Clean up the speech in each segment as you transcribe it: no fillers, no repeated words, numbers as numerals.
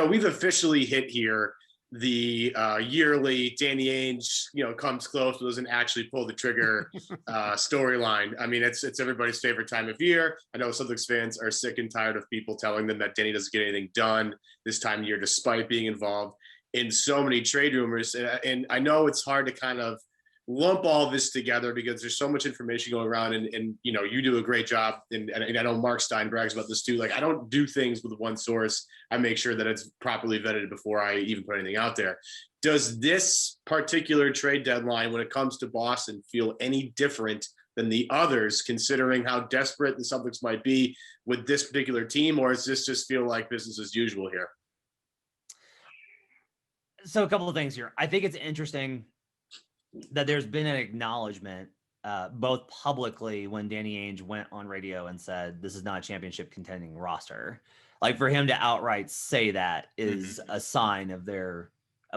we've officially hit here the yearly Danny Ainge, comes close but doesn't actually pull the trigger storyline. I mean, it's everybody's favorite time of year. I know Celtics fans are sick and tired of people telling them that Danny doesn't get anything done this time of year, despite being involved in so many trade rumors. And I know it's hard to kind of lump all this together because there's so much information going around, and you do a great job. And I know Mark Stein brags about this too. Like, I don't do things with one source. I make sure that it's properly vetted before I even put anything out there. Does this particular trade deadline, when it comes to Boston, feel any different than the others, considering how desperate the Celtics might be with this particular team, or does this just feel like business as usual here? So a couple of things here. I think it's interesting that there's been an acknowledgement, both publicly when Danny Ainge went on radio and said, this is not a championship contending roster. Like, for him to outright say that is a sign of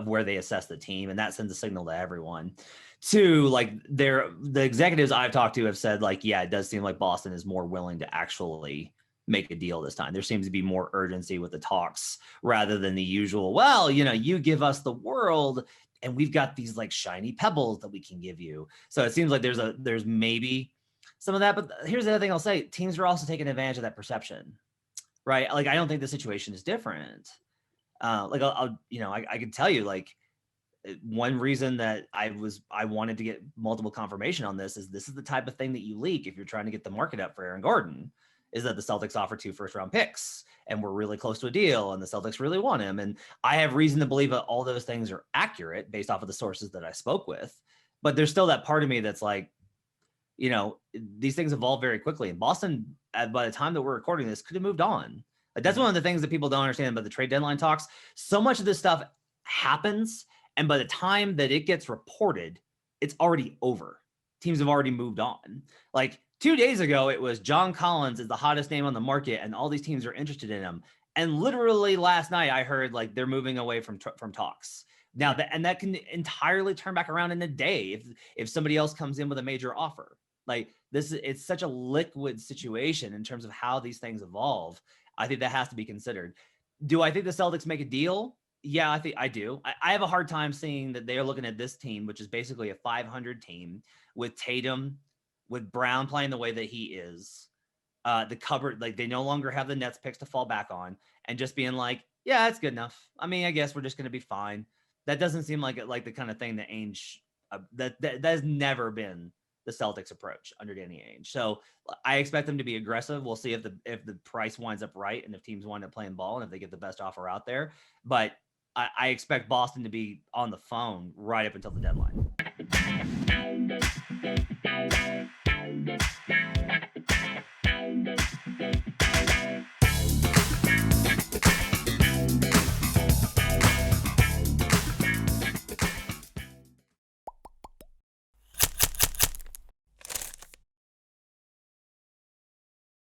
where they assess the team. And that sends a signal to everyone. Two, like, the executives I've talked to have said, like, yeah, it does seem like Boston is more willing to actually make a deal this time. There seems to be more urgency with the talks rather than the usual, well, you give us the world and we've got these like shiny pebbles that we can give you. So it seems like there's maybe some of that, but here's the other thing I'll say. Teams are also taking advantage of that perception, right? Like, I don't think the situation is different. I can tell you, like, one reason that I wanted to get multiple confirmation on this is the type of thing that you leak if you're trying to get the market up for Aaron Gordon, is that the Celtics offered 2 first-round picks and we're really close to a deal and the Celtics really want him. And I have reason to believe that all those things are accurate based off of the sources that I spoke with. But there's still that part of me that's like, these things evolve very quickly. And Boston, by the time that we're recording this, could have moved on. Like, that's one of the things that people don't understand about the trade deadline talks. So much of this stuff happens, and by the time that it gets reported, it's already over. Teams have already moved on. Like, 2 days ago, it was John Collins is the hottest name on the market, and all these teams are interested in him. And literally last night, I heard like they're moving away from talks. Now, that can entirely turn back around in a day if somebody else comes in with a major offer. Like, it's such a liquid situation in terms of how these things evolve. I think that has to be considered. Do I think the Celtics make a deal? Yeah, I think I do. I have a hard time seeing that they are looking at this team, which is basically a 500 team with Tatum, with Brown playing the way that he is, the cupboard, like, they no longer have the Nets picks to fall back on, and just being like, yeah, that's good enough. I mean, I guess we're just going to be fine. That doesn't seem like the kind of thing that Ainge, that has never been the Celtics approach under Danny Ainge. So I expect them to be aggressive. We'll see if the price winds up right and if teams wind up playing ball and if they get the best offer out there. But I expect Boston to be on the phone right up until the deadline.